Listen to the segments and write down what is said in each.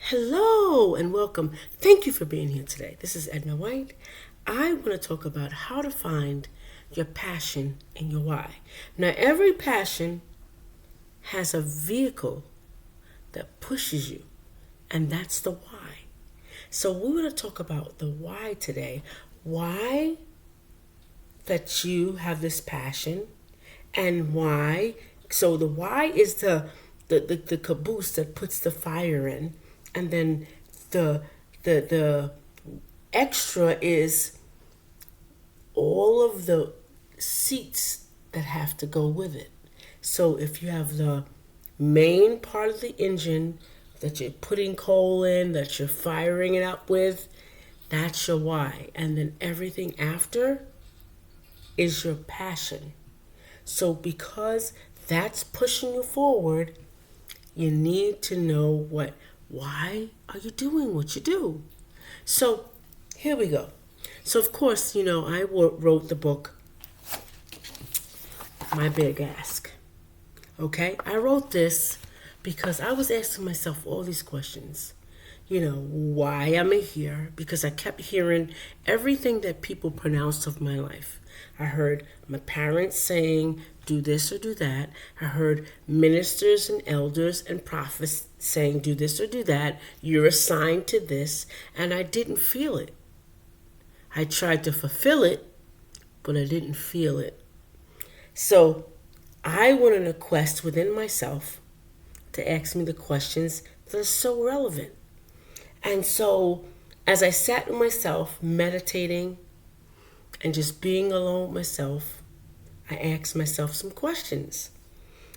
Hello and welcome. Thank you for being here today. This is Edna White. I want to talk about how to find your passion and your why. Now, every passion has a vehicle that pushes you, and that's the why. So we're going to talk about the why today. Why that you have this passion and why. So the why is the caboose that puts the fire in. And then the extra is all of the seats that have to go with it. So if you have the main part of the engine that you're putting coal in, that you're firing it up with, that's your why. And then everything after is your passion. So because that's pushing you forward, you need to know why are you doing what you do? So here we go. So of course, I wrote the book, My Big Ask. Okay? I wrote this because I was asking myself all these questions. Why am I here? Because I kept hearing everything that people pronounced of my life. I heard my parents saying, do this or do that. I heard ministers and elders and prophets saying, do this or do that. You're assigned to this. And I didn't feel it. I tried to fulfill it, but I didn't feel it. So I went on a quest within myself to ask me the questions that are so relevant. And so as I sat with myself, meditating and just being alone with myself, I asked myself some questions.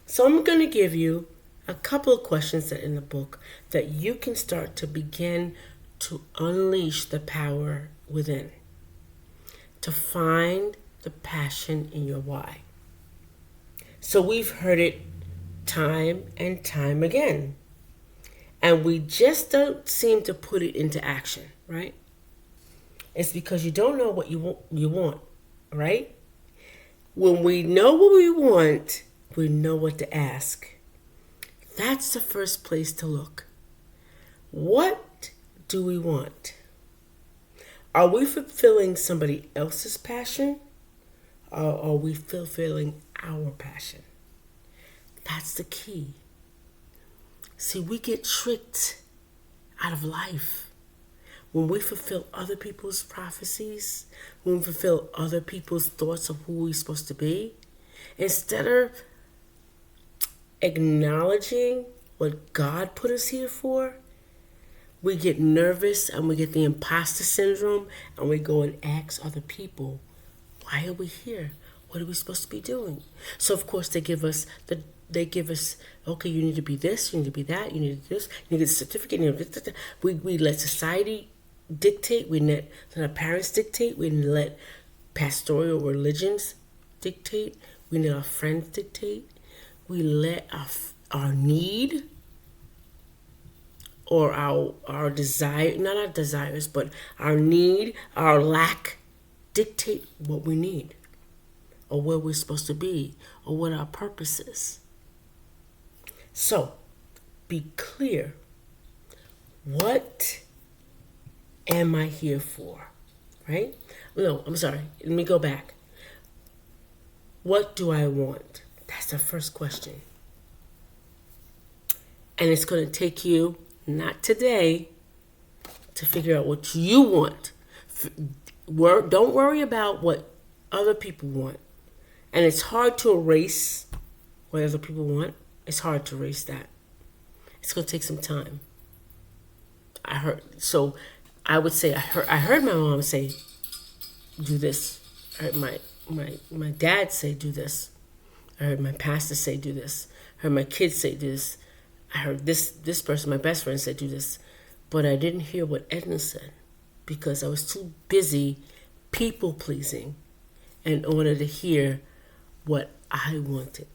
So I'm going to give you a couple of questions that in the book that you can start to begin to unleash the power within, to find the passion in your why. So we've heard it time and time again. And we just don't seem to put it into action, right? It's because you don't know what you want, right? When we know what we want, we know what to ask. That's the first place to look. What do we want? Are we fulfilling somebody else's passion? Or are we fulfilling our passion? That's the key. See, we get tricked out of life when we fulfill other people's prophecies, when we fulfill other people's thoughts of who we're supposed to be. Instead of acknowledging what God put us here for, we get nervous and we get the imposter syndrome and we go and ask other people, why are we here? What are we supposed to be doing? So of course they give us, okay, you need to be this, you need to be that, you need this, you need a certificate, you need this. We let society dictate, we let our parents dictate, we let pastoral religions dictate, we let our friends dictate, we let our need or our desire, not our desires, but our need, our lack dictate what we need or where we're supposed to be or what our purpose is. So, be clear. What am I here for? Right? No, I'm sorry. Let me go back. What do I want? That's the first question. And it's going to take you, not today, to figure out what you want. Don't worry about what other people want. And it's hard to erase what other people want. It's hard to erase that. It's going to take some time. I would say I heard my mom say, do this. I heard my dad say, do this. I heard my pastor say, do this. I heard my kids say, do this. I heard this person, my best friend, say, do this. But I didn't hear what Edna said because I was too busy people pleasing in order to hear what I wanted.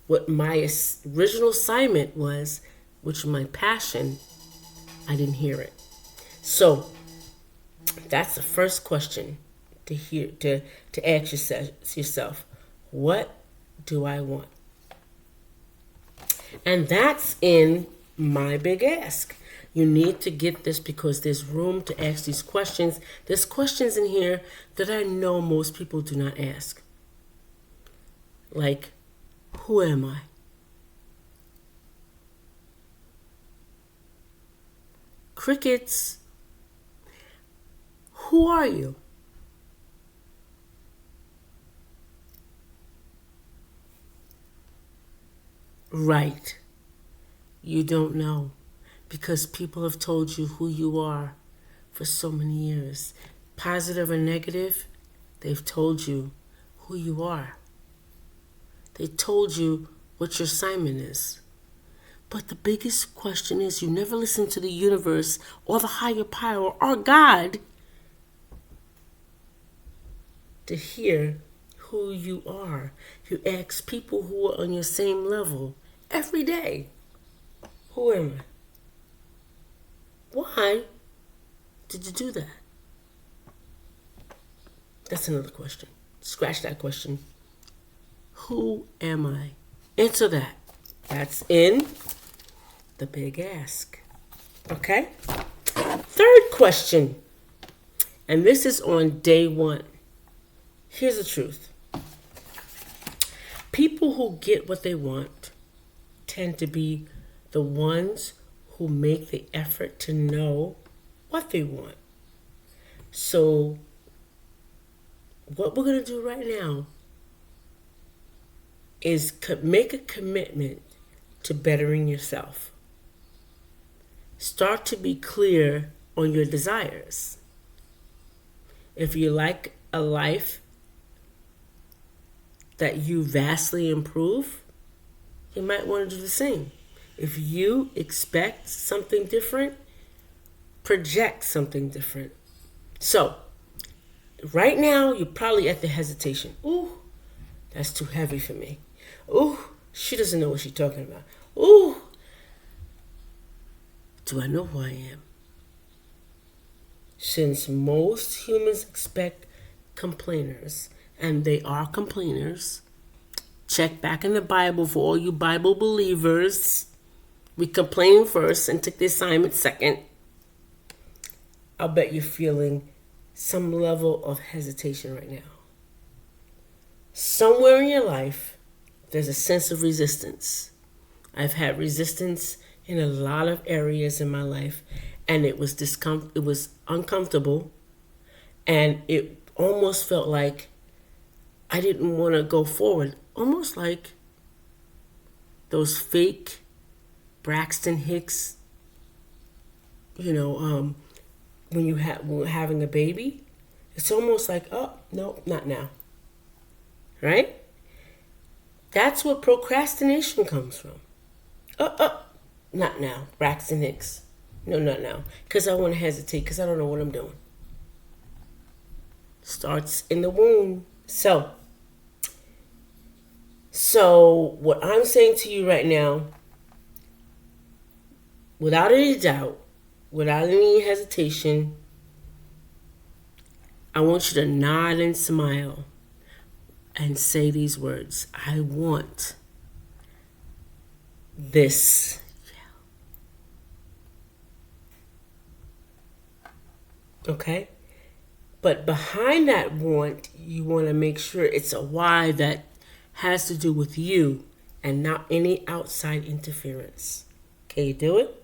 What my original assignment was, which was my passion, I didn't hear it. So that's the first question to ask yourself. What do I want? And that's in my big ask. You need to get this because there's room to ask these questions. There's questions in here that I know most people do not ask. Like, who am I? Crickets. Who are you? Right. You don't know because people have told you who you are for so many years. Positive or negative, they've told you who you are. They told you what your assignment is. But the biggest question is you never listen to the universe or the higher power or God to hear who you are. You ask people who are on your same level every day. Who am I? Why did you do that? That's another question. Scratch that question. Who am I? Answer that. That's in the big ask. Okay? Third question. And this is on day 1. Here's the truth. People who get what they want tend to be the ones who make the effort to know what they want. So what we're going to do right now is make a commitment to bettering yourself. Start to be clear on your desires. If you like a life that you vastly improve, you might want to do the same. If you expect something different, project something different. So, right now, you're probably at the hesitation. Ooh, that's too heavy for me. Ooh, she doesn't know what she's talking about. Ooh, do I know who I am? Since most humans expect complainers, and they are complainers, check back in the Bible for all you Bible believers. We complain first and took the assignment second. I'll bet you're feeling some level of hesitation right now. Somewhere in your life, there's a sense of resistance. I've had resistance in a lot of areas in my life, and it was uncomfortable, and it almost felt like I didn't want to go forward. Almost like those fake Braxton Hicks, when we're having a baby, it's almost like, oh, no, not now. Right? That's what procrastination comes from. Not now, Braxton Hicks. No, not now. Because I want to hesitate because I don't know what I'm doing. Starts in the womb. So what I'm saying to you right now, without any doubt, without any hesitation, I want you to nod and smile and say these words. I want this. Okay? But behind that want, you want to make sure it's a why that has to do with you and not any outside interference. Can you do it?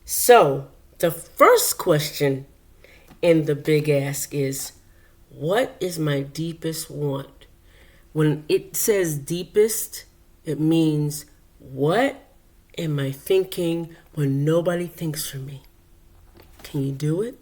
So, the first question in the big ask is, what is my deepest want? When it says deepest, it means, what am I thinking when nobody thinks for me? Can you do it?